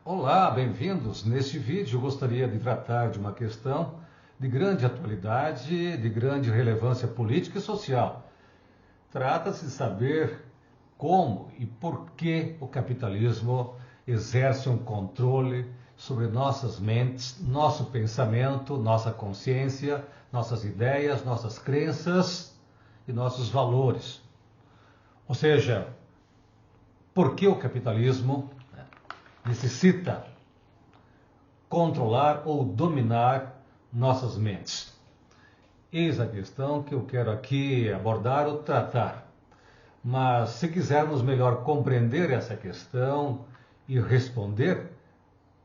Olá, bem-vindos. Neste vídeo eu gostaria de tratar de uma questão de grande atualidade, de grande relevância política e social. Trata-se de saber como e por que o capitalismo exerce um controle sobre nossas mentes, nosso pensamento, nossa consciência, nossas ideias, nossas crenças e nossos valores. Ou seja, por que o capitalismo necessita controlar ou dominar nossas mentes? Eis a questão que eu quero aqui abordar ou tratar. Mas se quisermos melhor compreender essa questão e responder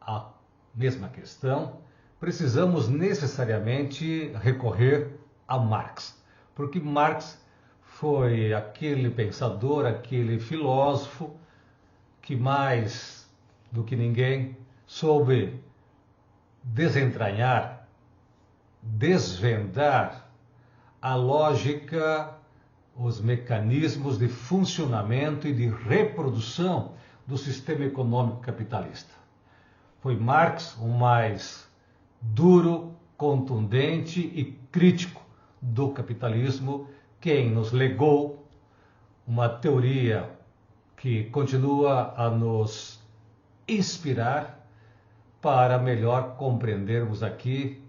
à mesma questão, precisamos necessariamente recorrer a Marx. Porque Marx foi aquele pensador, aquele filósofo que mais do que ninguém soube desentranhar, desvendar a lógica, os mecanismos de funcionamento e de reprodução do sistema econômico capitalista. Foi Marx o mais duro, contundente e crítico do capitalismo, quem nos legou uma teoria que continua a nos inspirar para melhor compreendermos aqui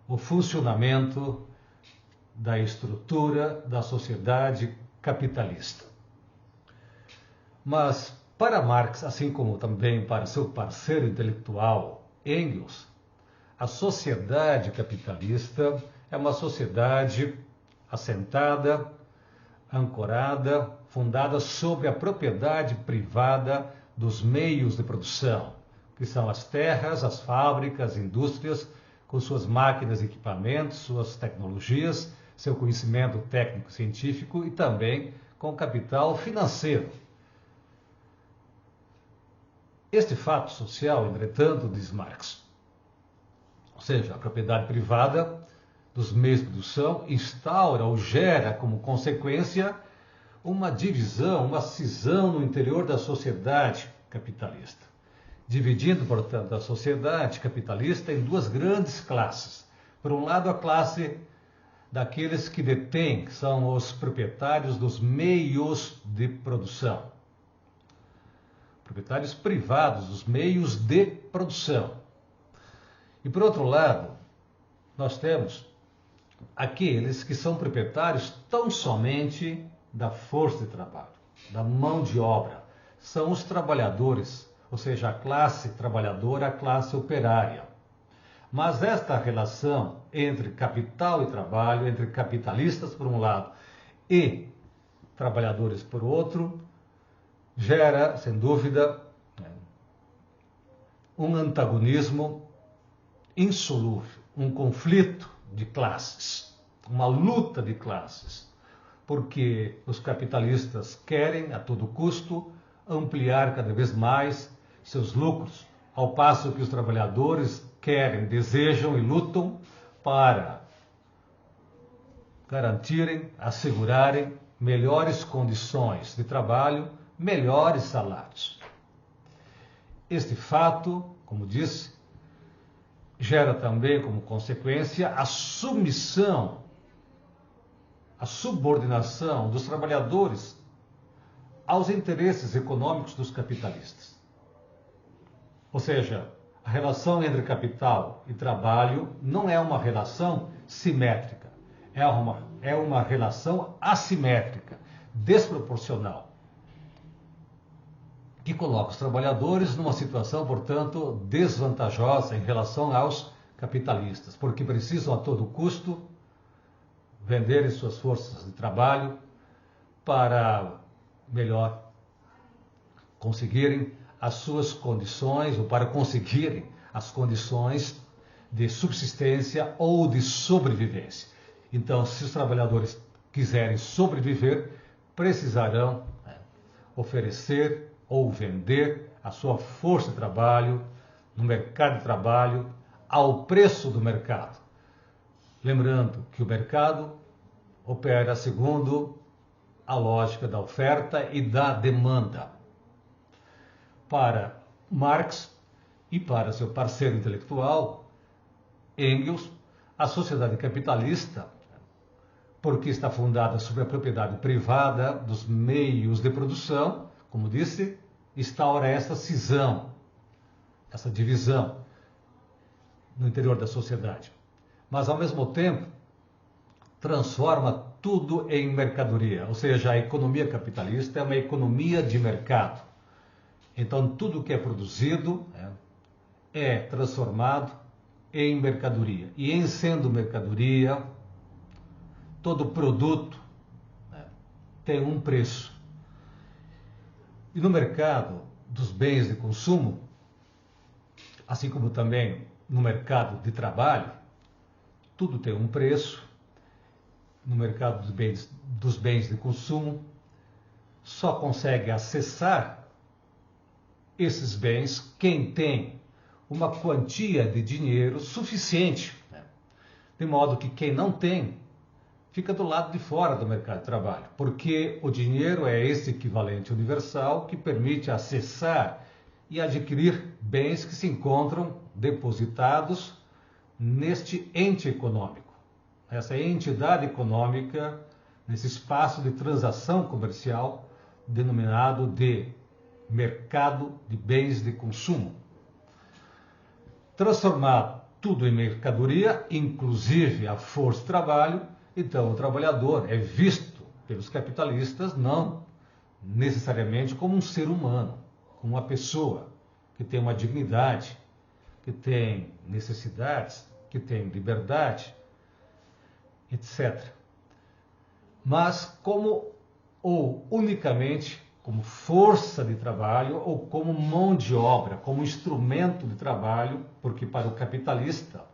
o funcionamento da estrutura da sociedade capitalista. Mas para Marx, assim como também para seu parceiro intelectual Engels, a sociedade capitalista é uma sociedade assentada, ancorada, fundada sobre a propriedade privada dos meios de produção, que são as terras, as fábricas, as indústrias, com suas máquinas, equipamentos, suas tecnologias, seu conhecimento técnico-científico e também com capital financeiro. Este fato social, entretanto, diz Marx, ou seja, a propriedade privada dos meios de produção instaura ou gera como consequência uma divisão, uma cisão no interior da sociedade capitalista, dividindo, portanto, a sociedade capitalista em duas grandes classes. Por um lado, a classe daqueles que detêm, que são os proprietários dos meios de produção, proprietários privados dos meios de produção. E por outro lado, nós temos aqueles que são proprietários tão somente da força de trabalho, da mão de obra. São os trabalhadores, ou seja, a classe trabalhadora, a classe operária. Mas esta relação entre capital e trabalho, entre capitalistas por um lado e trabalhadores por outro, gera, sem dúvida, um antagonismo insolúvel, um conflito de classes, uma luta de classes, porque os capitalistas querem, a todo custo, ampliar cada vez mais seus lucros, ao passo que os trabalhadores querem, desejam e lutam para garantirem, assegurarem melhores condições de trabalho, melhores salários. Este fato, como disse, gera também como consequência a submissão, a subordinação dos trabalhadores aos interesses econômicos dos capitalistas. Ou seja, a relação entre capital e trabalho não é uma relação simétrica, é uma relação assimétrica, desproporcional, que coloca os trabalhadores numa situação, portanto, desvantajosa em relação aos capitalistas, porque precisam a todo custo venderem suas forças de trabalho para melhor conseguirem as suas condições, ou para conseguirem as condições de subsistência ou de sobrevivência. Então, se os trabalhadores quiserem sobreviver, precisarão oferecer ou vender a sua força de trabalho no mercado de trabalho ao preço do mercado. Lembrando que o mercado opera segundo a lógica da oferta e da demanda. Para Marx, E para seu parceiro intelectual, Engels, a sociedade capitalista, porque está fundada sobre a propriedade privada dos meios de produção, como disse, instaura essa cisão, essa divisão no interior da sociedade. Mas, ao mesmo tempo, transforma tudo em mercadoria, ou seja, a economia capitalista é uma economia de mercado. Então, tudo que é produzido é transformado em mercadoria. E em sendo mercadoria, todo produto tem um preço. E no mercado dos bens de consumo, assim como também no mercado de trabalho, tudo tem um preço. No mercado dos bens de consumo, só consegue acessar esses bens quem tem uma quantia de dinheiro suficiente, de modo que quem não tem fica do lado de fora do mercado de trabalho, porque o dinheiro é esse equivalente universal que permite acessar e adquirir bens que se encontram depositados neste ente econômico, essa entidade econômica, nesse espaço de transação comercial denominado de mercado de bens de consumo. Transformar tudo em mercadoria, inclusive a força de trabalho, então o trabalhador é visto pelos capitalistas não necessariamente como um ser humano, como uma pessoa que tem uma dignidade, que tem necessidades, que tem liberdade, etc. Mas como ou unicamente como força de trabalho ou como mão de obra, como instrumento de trabalho, porque para o capitalista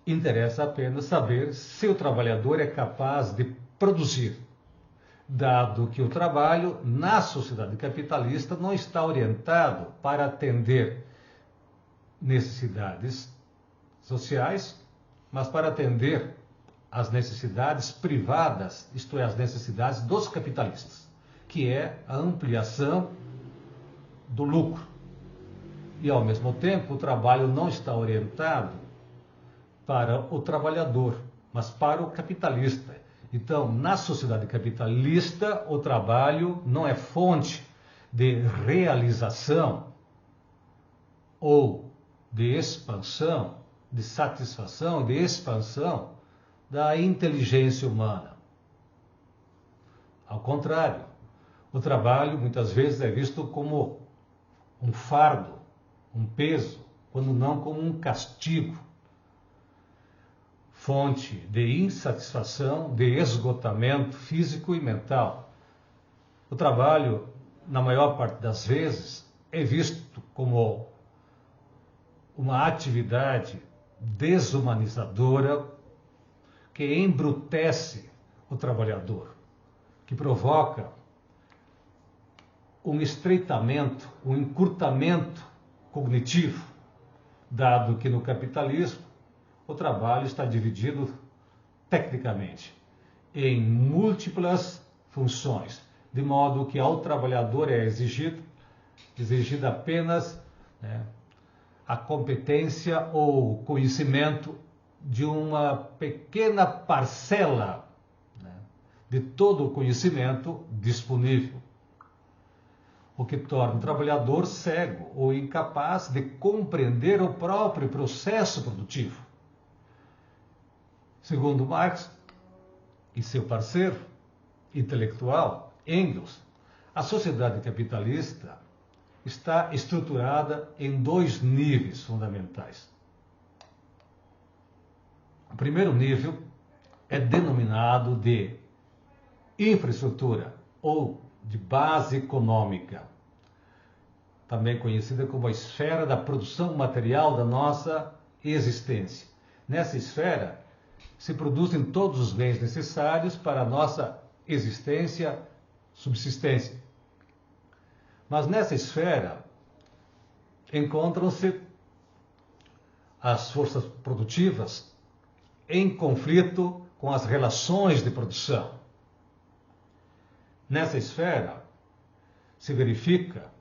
interessa apenas saber se o trabalhador é capaz de produzir, dado que o trabalho na sociedade capitalista não está orientado para atender necessidades sociais, mas para atender às necessidades privadas, isto é, as necessidades dos capitalistas, que é a ampliação do lucro. E, ao mesmo tempo, o trabalho não está orientado para o trabalhador, mas para o capitalista. Então, na sociedade capitalista, o trabalho não é fonte de realização ou de expansão, de satisfação, de expansão da inteligência humana. Ao contrário, o trabalho muitas vezes é visto como um fardo, um peso, quando não como um castigo, fonte de insatisfação, de esgotamento físico e mental. O trabalho, na maior parte das vezes, é visto como uma atividade desumanizadora que embrutece o trabalhador, que provoca um estreitamento, um encurtamento cognitivo, dado que no capitalismo o trabalho está dividido tecnicamente em múltiplas funções, de modo que ao trabalhador é exigida apenas a competência ou conhecimento de uma pequena parcela de todo o conhecimento disponível, o que torna o trabalhador cego ou incapaz de compreender o próprio processo produtivo. Segundo Marx e seu parceiro intelectual, Engels, a sociedade capitalista está estruturada em dois níveis fundamentais. O primeiro nível é denominado de infraestrutura ou de base econômica, também conhecida como a esfera da produção material da nossa existência. Nessa esfera se produzem todos os bens necessários para a nossa existência, subsistência. Mas nessa esfera encontram-se as forças produtivas em conflito com as relações de produção. Nessa esfera se verifica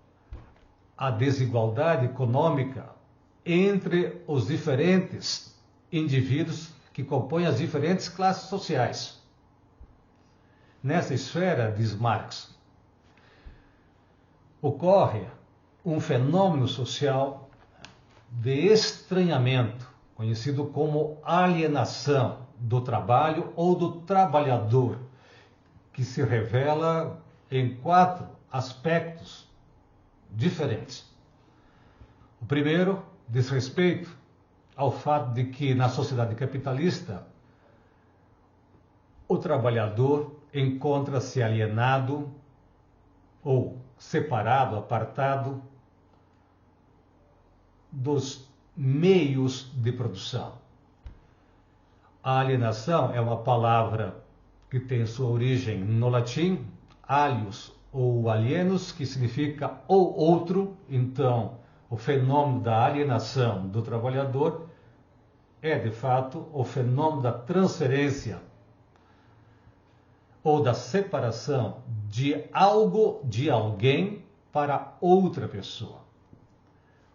a desigualdade econômica entre os diferentes indivíduos que compõem as diferentes classes sociais. Nessa esfera, diz Marx, ocorre um fenômeno social de estranhamento, conhecido como alienação do trabalho ou do trabalhador, que se revela em 4 aspectos diferentes. O primeiro diz respeito ao fato de que na sociedade capitalista o trabalhador encontra-se alienado ou separado, apartado dos meios de produção. A alienação é uma palavra que tem sua origem no latim, alius ou alienus, que significa ou outro. Então, o fenômeno da alienação do trabalhador é, de fato, o fenômeno da transferência ou da separação de algo, de alguém, para outra pessoa.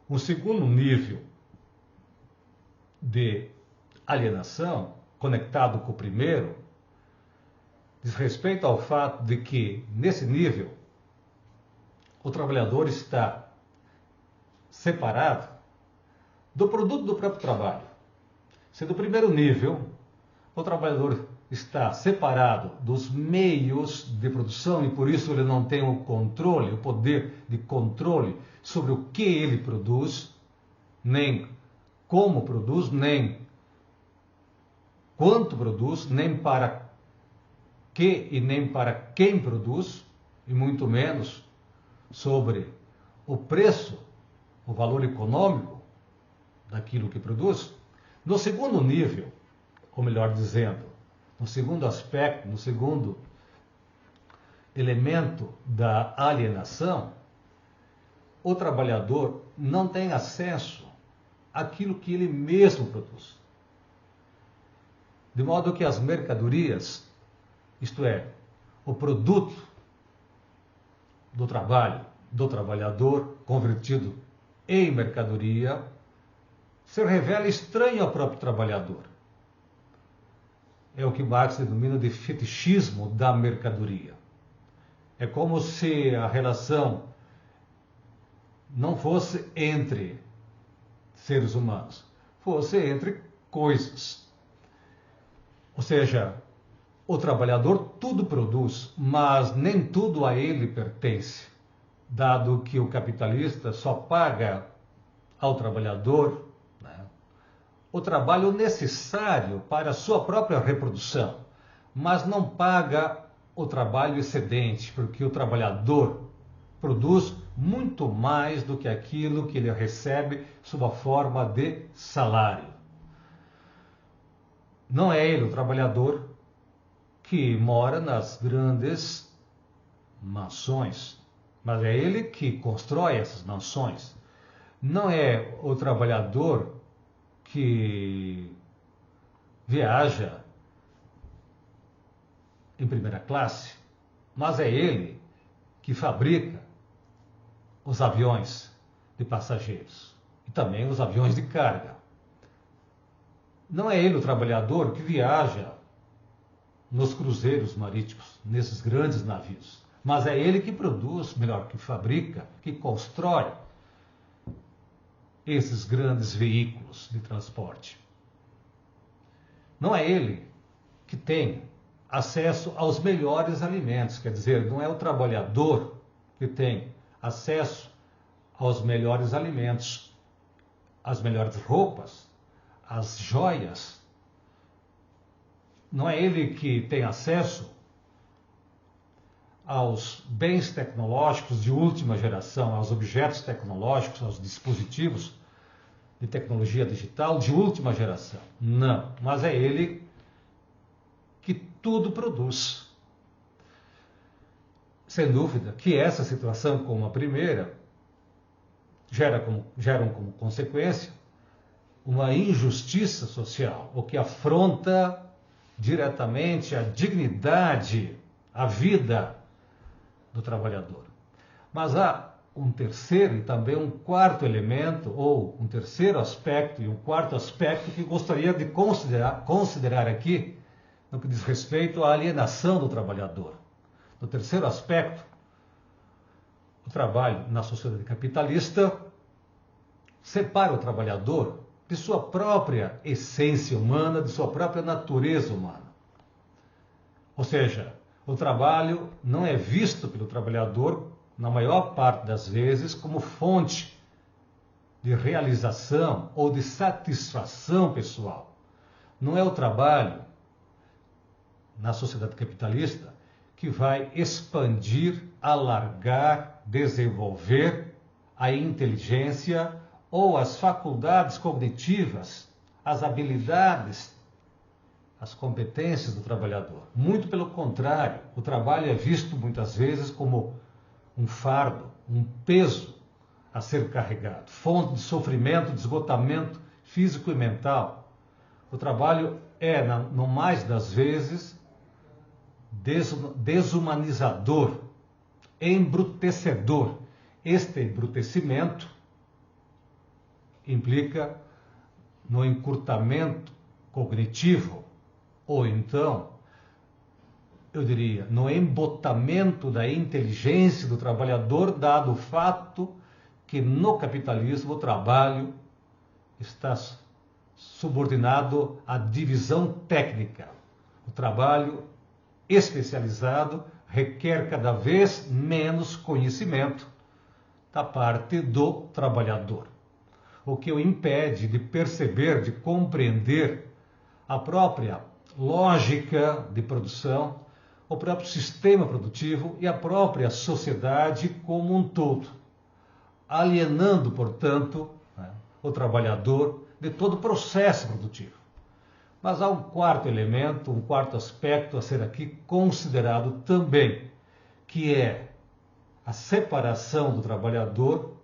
Um segundo nível de alienação, conectado com o primeiro, diz respeito ao fato de que, nesse nível, o trabalhador está separado do produto do próprio trabalho. Sendo o primeiro nível, o trabalhador está separado dos meios de produção e por isso ele não tem o controle, o poder de controle sobre o que ele produz, nem como produz, nem quanto produz, nem para que e nem para quem produz, e muito menos sobre o preço, o valor econômico daquilo que produz. No segundo nível, ou melhor dizendo, no segundo aspecto, no segundo elemento da alienação, o trabalhador não tem acesso àquilo que ele mesmo produz. De modo que as mercadorias, isto é, o produto do trabalho, do trabalhador convertido em mercadoria, se revela estranho ao próprio trabalhador. É o que Marx denomina de fetichismo da mercadoria. É como se a relação não fosse entre seres humanos, fosse entre coisas. Ou seja, o trabalhador tudo produz, mas nem tudo a ele pertence, dado que o capitalista só paga ao trabalhador, né, o trabalho necessário para a sua própria reprodução, mas não paga o trabalho excedente, porque o trabalhador produz muito mais do que aquilo que ele recebe sob a forma de salário. Não é ele, o trabalhador, que mora nas grandes mansões, mas é ele que constrói essas mansões. Não é o trabalhador que viaja em primeira classe, mas é ele que fabrica os aviões de passageiros e também os aviões de carga. Não é ele o trabalhador que viaja nos cruzeiros marítimos, nesses grandes navios, mas é ele que produz, melhor, que fabrica, que constrói esses grandes veículos de transporte. Não é ele que tem acesso aos melhores alimentos, quer dizer, não é o trabalhador que tem acesso aos melhores alimentos, às melhores roupas, às joias. Não é ele que tem acesso aos bens tecnológicos de última geração, aos objetos tecnológicos, aos dispositivos de tecnologia digital de última geração. Não, mas é ele que tudo produz. Sem dúvida que essa situação, como a primeira, geram como consequência uma injustiça social, o que afronta diretamente a dignidade, a vida do trabalhador. Mas há um terceiro e também um quarto elemento, ou um terceiro aspecto e um quarto aspecto que gostaria de considerar aqui, no que diz respeito à alienação do trabalhador. No terceiro aspecto, o trabalho na sociedade capitalista separa o trabalhador de sua própria essência humana, de sua própria natureza humana. Ou seja, o trabalho não é visto pelo trabalhador, na maior parte das vezes, como fonte de realização ou de satisfação pessoal. Não é o trabalho, na sociedade capitalista, que vai expandir, alargar, desenvolver a inteligência ou as faculdades cognitivas, as habilidades, as competências do trabalhador. Muito pelo contrário, o trabalho é visto muitas vezes como um fardo, um peso a ser carregado, fonte de sofrimento, de esgotamento físico e mental. O trabalho é, no mais das vezes, desumanizador, embrutecedor. Este embrutecimento implica no encurtamento cognitivo, ou então, eu diria, no embotamento da inteligência do trabalhador, dado o fato que no capitalismo o trabalho está subordinado à divisão técnica. O trabalho especializado requer cada vez menos conhecimento da parte do trabalhador, o que o impede de perceber, de compreender a própria lógica de produção, o próprio sistema produtivo e a própria sociedade como um todo, alienando, portanto, o trabalhador de todo o processo produtivo. Mas há um quarto elemento, um quarto aspecto a ser aqui considerado também, que é a separação do trabalhador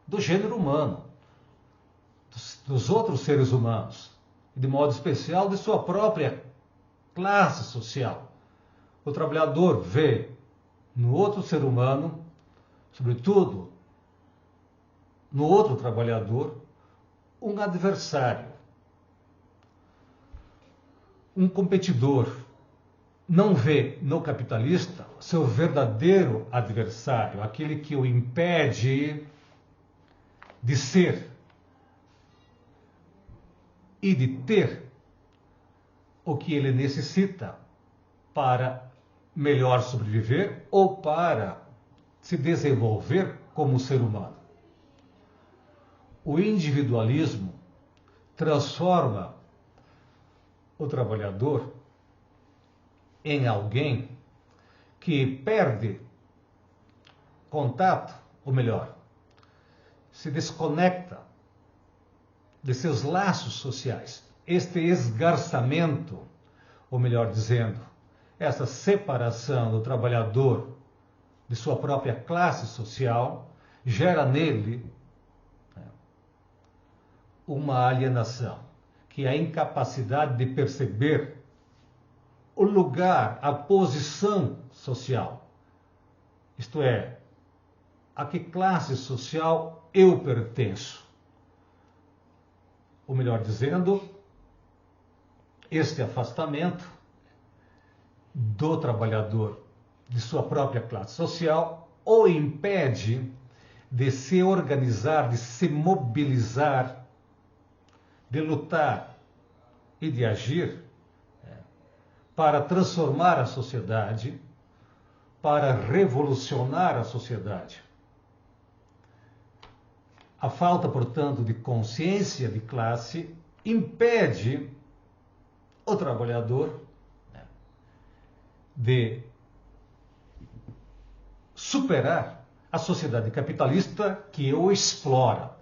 do gênero humano, dos outros seres humanos, e de modo especial de sua própria classe social. O trabalhador vê no outro ser humano, sobretudo no outro trabalhador, um adversário, um competidor. Não vê no capitalista seu verdadeiro adversário, aquele que o impede de ser e de ter o que ele necessita para melhor sobreviver ou para se desenvolver como ser humano. O individualismo transforma o trabalhador em alguém que perde contato, ou melhor, se desconecta de seus laços sociais. Este esgarçamento, ou melhor dizendo, essa separação do trabalhador de sua própria classe social, gera nele uma alienação, que é a incapacidade de perceber o lugar, a posição social. Isto é, a que classe social eu pertenço. Ou melhor dizendo, este afastamento do trabalhador de sua própria classe social o impede de se organizar, de se mobilizar, de lutar e de agir para transformar a sociedade, para revolucionar a sociedade. A falta, portanto, de consciência de classe impede o trabalhador de superar a sociedade capitalista que o explora,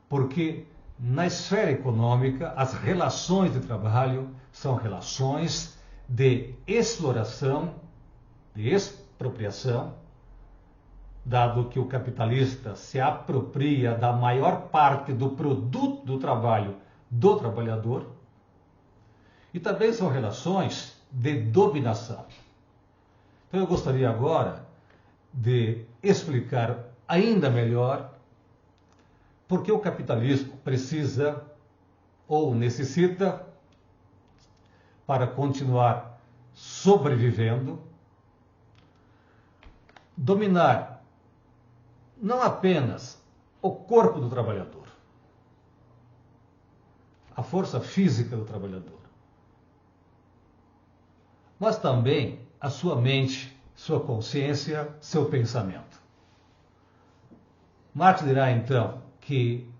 porque na esfera econômica as relações de trabalho são relações de exploração, de expropriação, dado que o capitalista se apropria da maior parte do produto do trabalho do trabalhador, e também são relações de dominação. Então eu gostaria agora de explicar ainda melhor porque o capitalismo precisa ou necessita, para continuar sobrevivendo, dominar não apenas o corpo do trabalhador, a força física do trabalhador, mas também a sua mente, sua consciência, seu pensamento. Marx dirá então que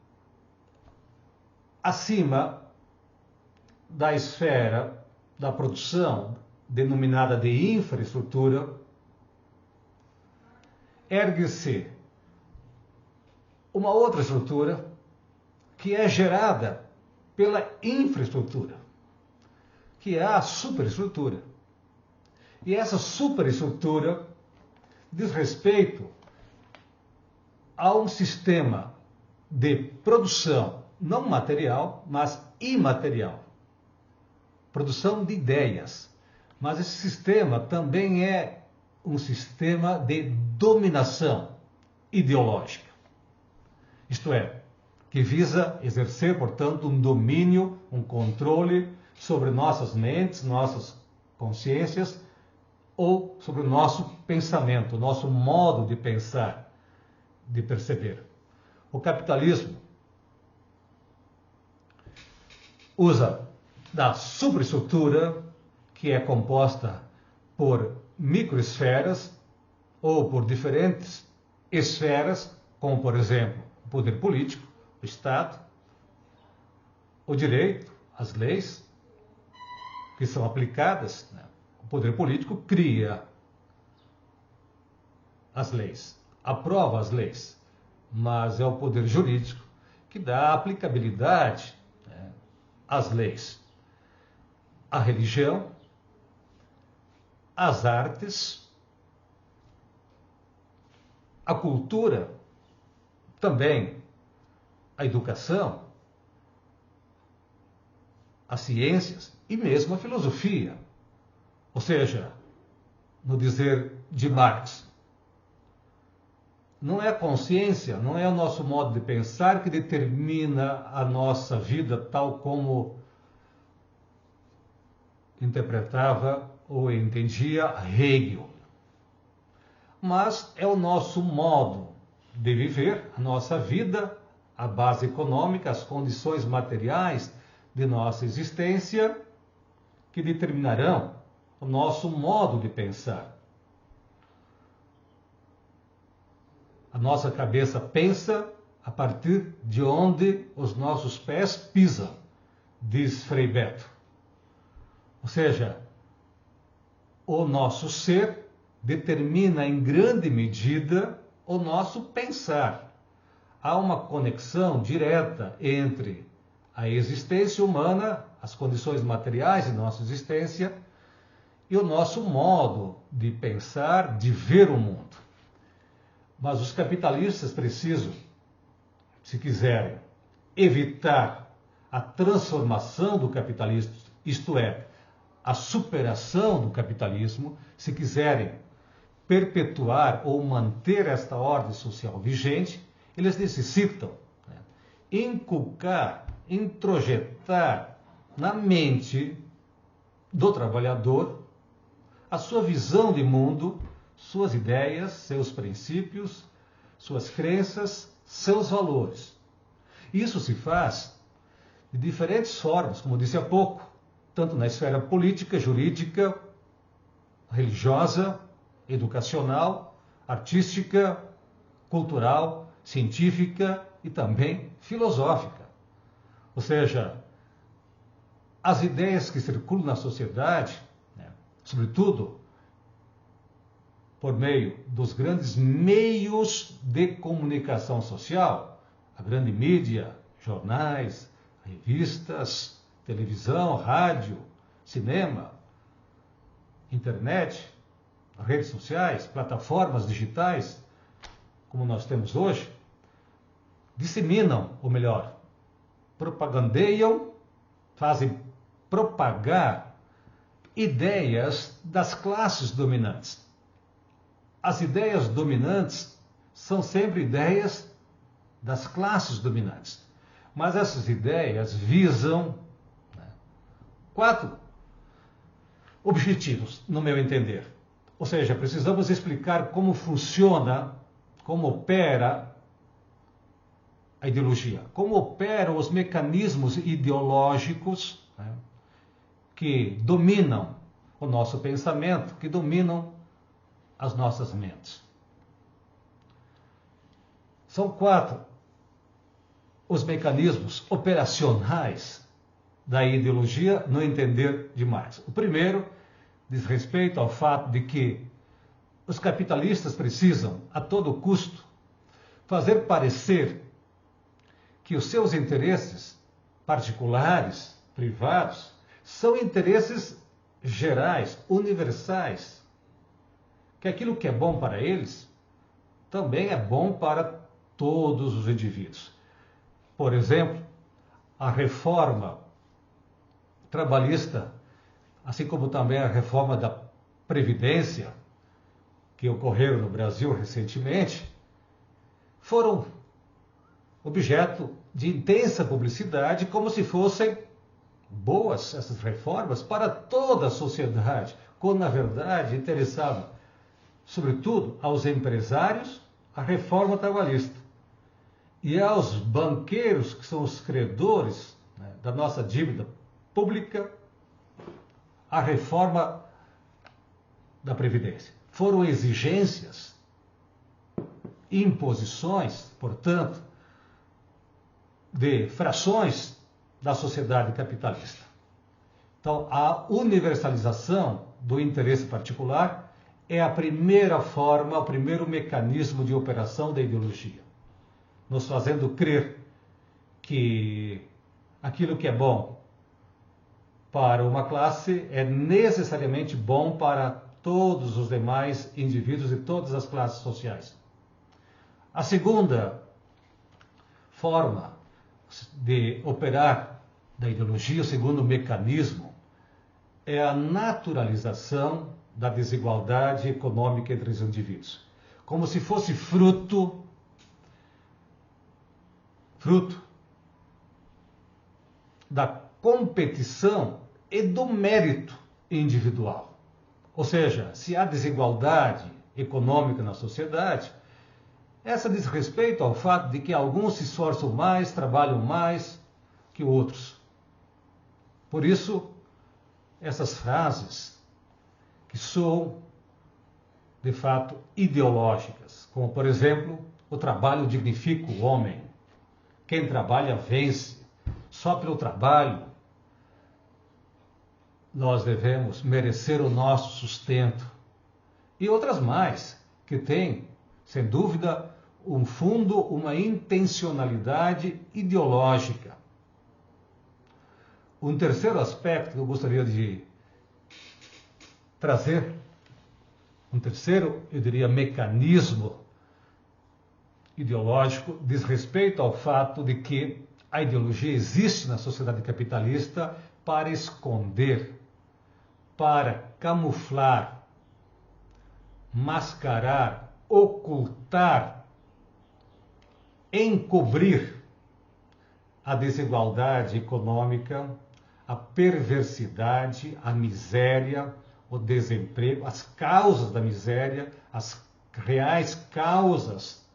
acima da esfera da produção, denominada de infraestrutura, ergue-se uma outra estrutura que é gerada pela infraestrutura, que é a superestrutura. E essa superestrutura diz respeito a um sistema de produção não material, mas imaterial. Produção de ideias. Mas esse sistema também é um sistema de dominação ideológica. Isto é, que visa exercer, portanto, um domínio, um controle sobre nossas mentes, nossas consciências, ou sobre o nosso pensamento, o nosso modo de pensar, de perceber. O capitalismo usa da superestrutura, que é composta por microesferas ou por diferentes esferas, como, por exemplo, o poder político, o Estado, o direito, as leis, que são aplicadas, né? O poder político cria as leis, aprova as leis, mas é o poder jurídico que dá aplicabilidade, né, às leis. A religião, as artes, a cultura, também a educação, as ciências e mesmo a filosofia. Ou seja, no dizer de Marx, não é a consciência, não é o nosso modo de pensar que determina a nossa vida, tal como interpretava ou entendia Hegel. Mas é o nosso modo de viver, a nossa vida, a base econômica, as condições materiais de nossa existência que determinarão o nosso modo de pensar. A nossa cabeça pensa a partir de onde os nossos pés pisam, diz Frei Beto. Ou seja, o nosso ser determina em grande medida o nosso pensar. Há uma conexão direta entre a existência humana, as condições materiais de nossa existência e o nosso modo de pensar, de ver o mundo. Mas os capitalistas precisam, se quiserem, evitar a transformação do capitalismo, isto é, a superação do capitalismo, se quiserem perpetuar ou manter esta ordem social vigente, eles necessitam, né, inculcar, introjetar na mente do trabalhador a sua visão de mundo, suas ideias, seus princípios, suas crenças, seus valores. Isso se faz de diferentes formas, como disse há pouco, tanto na esfera política, jurídica, religiosa, educacional, artística, cultural, científica e também filosófica. Ou seja, as ideias que circulam na sociedade, né, sobretudo por meio dos grandes meios de comunicação social, a grande mídia, jornais, revistas, televisão, rádio, cinema, internet, redes sociais, plataformas digitais, como nós temos hoje, disseminam, ou melhor, propagandeiam, fazem propagar ideias das classes dominantes. As ideias dominantes são sempre ideias das classes dominantes. Mas essas ideias visam, né, 4 objetivos, no meu entender. Ou seja, precisamos explicar como funciona, como opera a ideologia, como operam os mecanismos ideológicos, né, que dominam o nosso pensamento, que dominam as nossas mentes. São 4 os mecanismos operacionais da ideologia no entender de Marx. O primeiro diz respeito ao fato de que os capitalistas precisam, a todo custo, fazer parecer que os seus interesses particulares, privados, são interesses gerais, universais, que aquilo que é bom para eles também é bom para todos os indivíduos. Por exemplo, a reforma trabalhista, assim como também a reforma da Previdência, que ocorreram no Brasil recentemente, foram objeto de intensa publicidade, como se fossem boas essas reformas para toda a sociedade, quando na verdade interessava, sobretudo, aos empresários a reforma trabalhista e aos banqueiros, que são os credores, né, da nossa dívida pública, a reforma da Previdência. Foram exigências, imposições, portanto, de frações da sociedade capitalista. Então, a universalização do interesse particular é a primeira forma, o primeiro mecanismo de operação da ideologia, nos fazendo crer que aquilo que é bom para uma classe é necessariamente bom para todos os demais indivíduos e todas as classes sociais. A segunda forma de operar da ideologia, o segundo mecanismo, é a naturalização da desigualdade econômica entre os indivíduos, como se fosse fruto da competição e do mérito individual. Ou seja, se há desigualdade econômica na sociedade, essa diz respeito ao fato de que alguns se esforçam mais, trabalham mais que outros. Por isso, essas frases que são, de fato, ideológicas, como, por exemplo, o trabalho dignifica o homem, quem trabalha vence, só pelo trabalho nós devemos merecer o nosso sustento, e outras mais, que têm, sem dúvida, um fundo, uma intencionalidade ideológica. Um terceiro aspecto que eu gostaria de trazer, um terceiro, eu diria, mecanismo ideológico, diz respeito ao fato de que a ideologia existe na sociedade capitalista para esconder, para camuflar, mascarar, ocultar, encobrir a desigualdade econômica, a perversidade, a miséria, o desemprego, as causas da miséria, as reais causas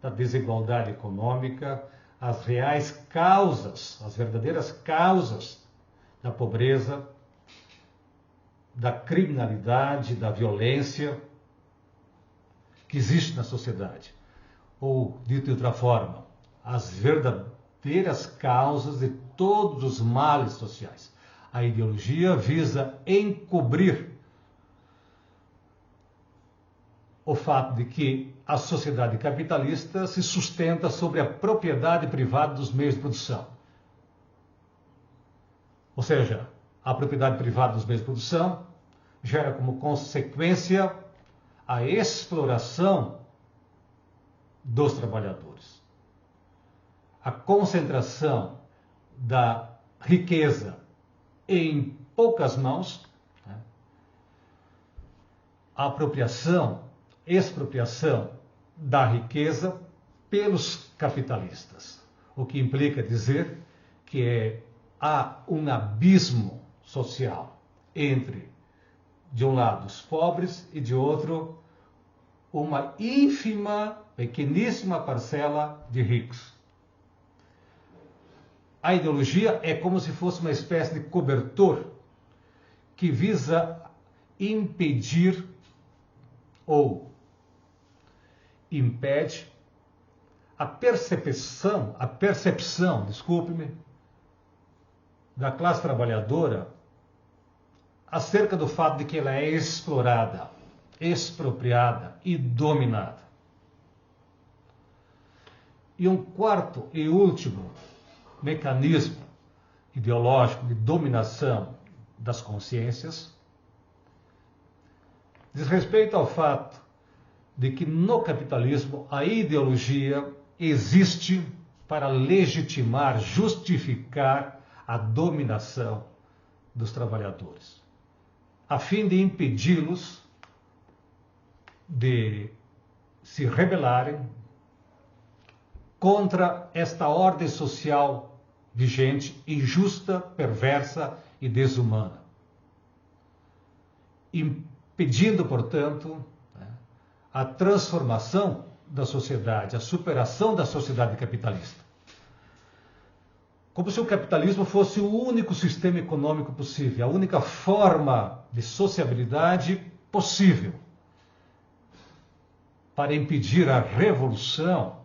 da desigualdade econômica, as reais causas, as verdadeiras causas da pobreza, da criminalidade, da violência que existe na sociedade. Ou, dito de outra forma, as verdadeiras causas de todos os males sociais. A ideologia visa encobrir o fato de que a sociedade capitalista se sustenta sobre a propriedade privada dos meios de produção. Ou seja, a propriedade privada dos meios de produção gera como consequência a exploração dos trabalhadores. A concentração da riqueza em poucas mãos, a apropriação, expropriação da riqueza pelos capitalistas, o que implica dizer que há um abismo social entre, de um lado, os pobres e de outro, uma ínfima, pequeníssima parcela de ricos. A ideologia é como se fosse uma espécie de cobertor que visa impedir ou impede a percepção, desculpe-me, da classe trabalhadora acerca do fato de que ela é explorada, expropriada e dominada. E um quarto e último mecanismo ideológico de dominação das consciências diz respeito ao fato de que no capitalismo a ideologia existe para legitimar, justificar a dominação dos trabalhadores, a fim de impedi-los de se rebelarem contra esta ordem social vigente, injusta, perversa e desumana, impedindo, portanto, a transformação da sociedade, a superação da sociedade capitalista. Como se o capitalismo fosse o único sistema econômico possível, a única forma de sociabilidade possível para impedir a revolução,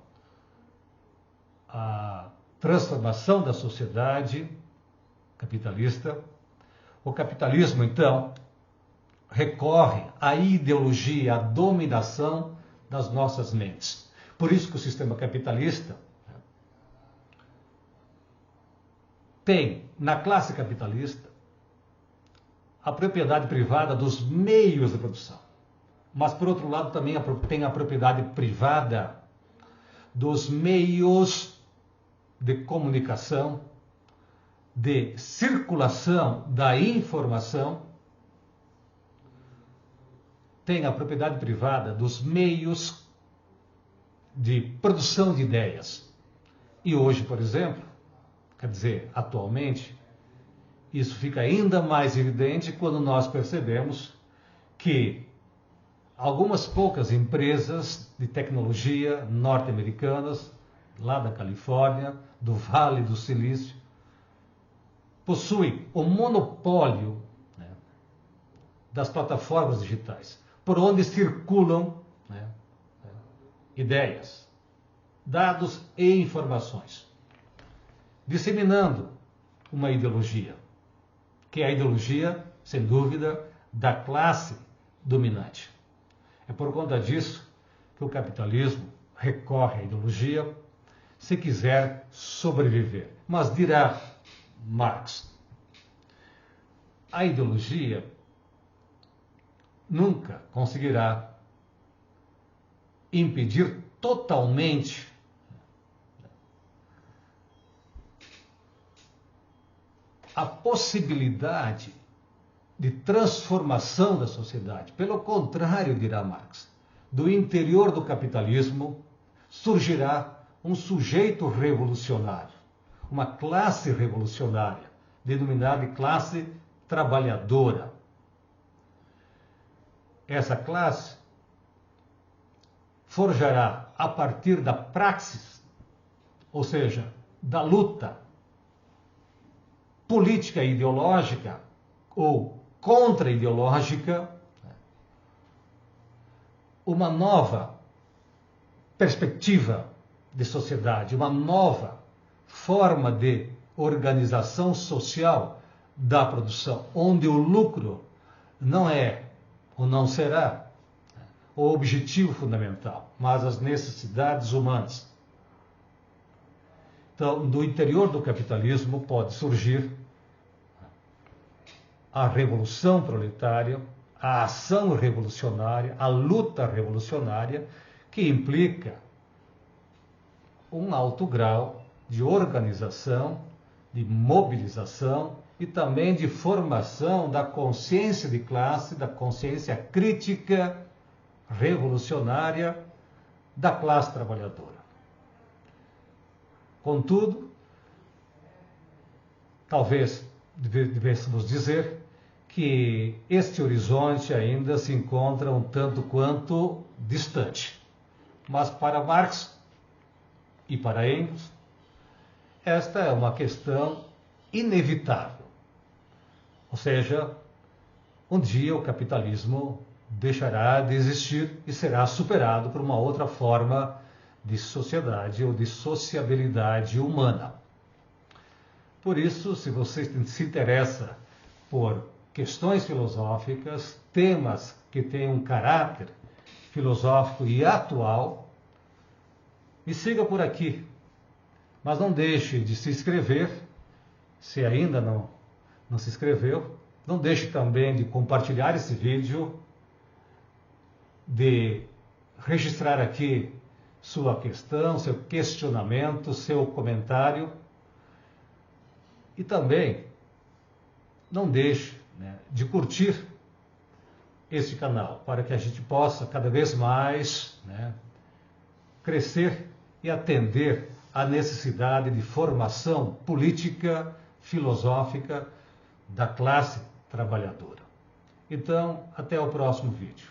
a transformação da sociedade capitalista. O capitalismo, então, recorre à ideologia, à dominação das nossas mentes. Por isso que o sistema capitalista tem, na classe capitalista, a propriedade privada dos meios de produção. Mas, por outro lado, também tem a propriedade privada dos meios de comunicação, de circulação da informação, tem a propriedade privada dos meios de produção de ideias. E hoje, por exemplo, quer dizer, atualmente, isso fica ainda mais evidente quando nós percebemos que algumas poucas empresas de tecnologia norte-americanas, lá da Califórnia, do Vale do Silício, possuem o monopólio, das plataformas digitais, por onde circulam, ideias, dados e informações, disseminando uma ideologia, que é a ideologia, sem dúvida, da classe dominante. É por conta disso que o capitalismo recorre à ideologia se quiser sobreviver. Mas dirá Marx, a ideologia nunca conseguirá impedir totalmente a possibilidade de transformação da sociedade. Pelo contrário, dirá Marx, do interior do capitalismo surgirá um sujeito revolucionário, uma classe revolucionária, denominada de classe trabalhadora. Essa classe forjará a partir da praxis, ou seja, da luta política e ideológica ou contra-ideológica, uma nova perspectiva de sociedade, uma nova forma de organização social da produção, onde o lucro não é ou não será o objetivo fundamental, mas as necessidades humanas. Então, do interior do capitalismo pode surgir a revolução proletária, a ação revolucionária, a luta revolucionária, que implica um alto grau de organização, de mobilização e também de formação da consciência de classe, da consciência crítica, revolucionária, da classe trabalhadora. Contudo, talvez devêssemos dizer que este horizonte ainda se encontra um tanto quanto distante. Mas para Marx e para Engels, esta é uma questão inevitável. Ou seja, um dia o capitalismo deixará de existir e será superado por uma outra forma de sociedade ou de sociabilidade humana. Por isso, se você se interessa por questões filosóficas, temas que têm um caráter filosófico e atual, me siga por aqui. Mas não deixe de se inscrever, se ainda não se inscreveu. Não deixe também de compartilhar esse vídeo, de registrar aqui sua questão, seu questionamento, seu comentário. E também não deixe de curtir este canal, para que a gente possa cada vez mais crescer e atender à necessidade de formação política, filosófica da classe trabalhadora. Então, até o próximo vídeo.